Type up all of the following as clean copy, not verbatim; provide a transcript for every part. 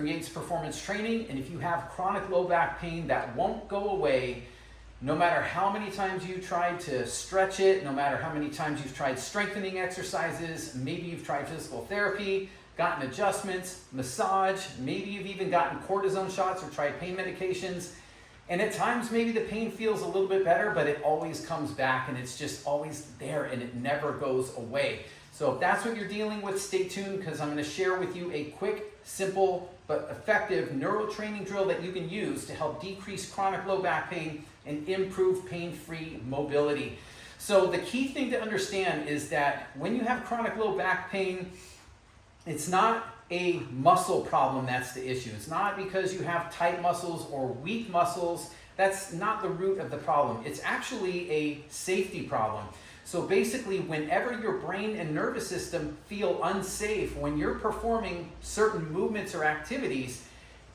from Yates Performance Training, and if you have chronic low back pain that won't go away, no matter how many times you tried to stretch it, no matter how many times you've tried strengthening exercises, maybe you've tried physical therapy, gotten adjustments, massage, maybe you've even gotten cortisone shots or tried pain medications, and at times maybe the pain feels a little bit better, but it always comes back and it's just always there and it never goes away. So if that's what you're dealing with, stay tuned, because I'm going to share with you a quick, simple, but effective neural training drill that you can use to help decrease chronic low back pain and improve pain-free mobility. So the key thing to understand is that when you have chronic low back pain, it's not a muscle problem that's the issue. It's not because you have tight muscles or weak muscles. That's not the root of the problem. It's actually a safety problem. So basically, whenever your brain and nervous system feel unsafe, when you're performing certain movements or activities,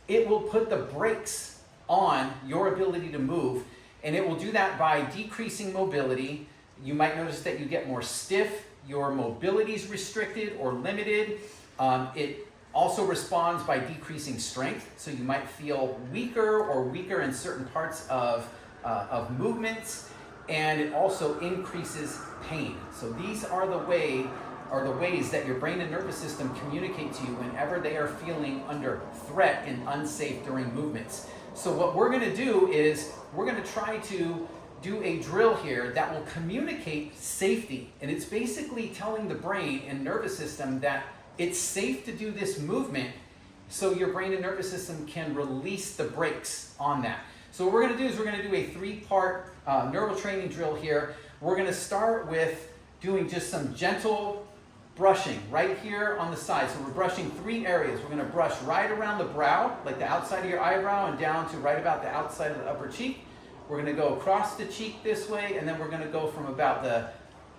it will put the brakes on your ability to move, and it will do that by decreasing mobility. You might notice that you get more stiff, your mobility is restricted or limited. It also responds by decreasing strength, so you might feel weaker in certain parts of movements, and it also increases pain. So these are the ways that your brain and nervous system communicate to you whenever they are feeling under threat and unsafe during movements. So what we're going to do is we're going to try to do a drill here that will communicate safety, and it's basically telling the brain and nervous system that it's safe to do this movement, so your brain and nervous system can release the brakes on that. So what we're going to do is we're going to do a 3-part neural training drill here. We're going to start with doing just some gentle brushing right here on the side. So we're brushing 3 areas. We're going to brush right around the brow, like the outside of your eyebrow, and down to right about the outside of the upper cheek. We're going to go across the cheek this way, and then we're going to go from about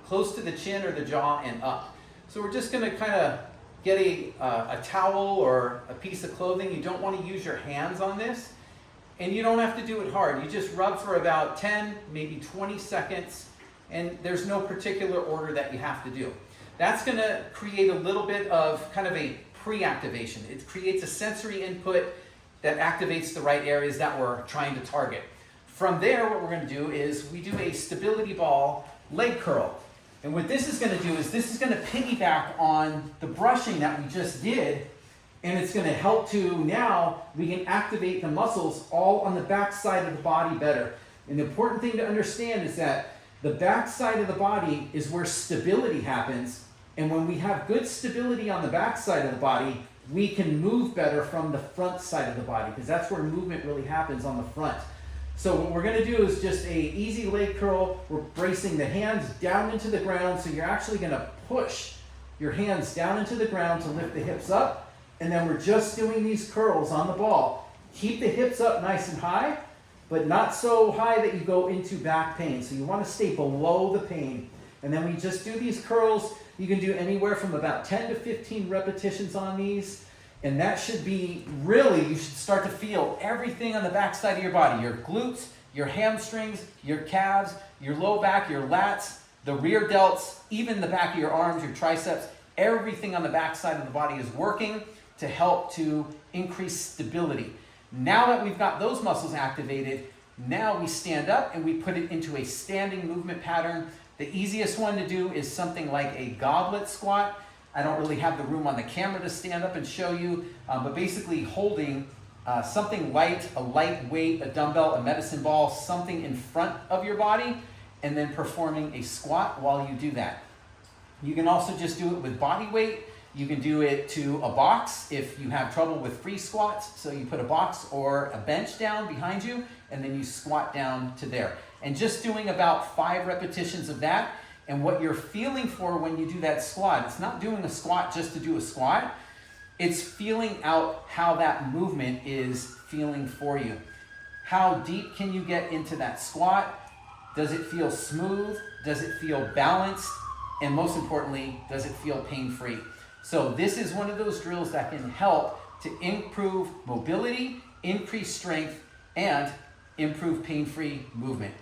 close to the chin or the jaw and up. So we're just going to kind of get a towel or a piece of clothing. You don't want to use your hands on this, and you don't have to do it hard. You just rub for about 10, maybe 20 seconds, and there's no particular order that you have to do. That's going to create a little bit of kind of a pre-activation. It creates a sensory input that activates the right areas that we're trying to target. From there, what we're going to do is we do a stability ball leg curl. And what this is going to do is this is going to piggyback on the brushing that we just did, and it's going to help to, now we can activate the muscles all on the back side of the body better. And the important thing to understand is that the back side of the body is where stability happens, and when we have good stability on the back side of the body, we can move better from the front side of the body, because that's where movement really happens, on the front. So what we're going to do is just a easy leg curl. We're bracing the hands down into the ground, so you're actually going to push your hands down into the ground to lift the hips up, and then we're just doing these curls on the ball. Keep the hips up nice and high, but not so high that you go into back pain. So you want to stay below the pain. And then we just do these curls. You can do anywhere from about 10 to 15 repetitions on these. And that should be really, you should start to feel everything on the back side of your body. Your glutes, your hamstrings, your calves, your low back, your lats, the rear delts, even the back of your arms, your triceps. Everything on the back side of the body is working to help to increase stability. Now that we've got those muscles activated, now we stand up and we put it into a standing movement pattern. The easiest one to do is something like a goblet squat. I don't really have the room on the camera to stand up and show you, but basically holding something light, a light weight, a dumbbell, a medicine ball, something in front of your body, and then performing a squat while you do that. You can also just do it with body weight. You can do it to a box if you have trouble with free squats. So you put a box or a bench down behind you, and then you squat down to there. And just doing about 5 repetitions of that. And what you're feeling for when you do that squat, it's not doing a squat just to do a squat. It's feeling out how that movement is feeling for you. How deep can you get into that squat? Does it feel smooth? Does it feel balanced? And most importantly, does it feel pain-free? So this is one of those drills that can help to improve mobility, increase strength, and improve pain-free movement.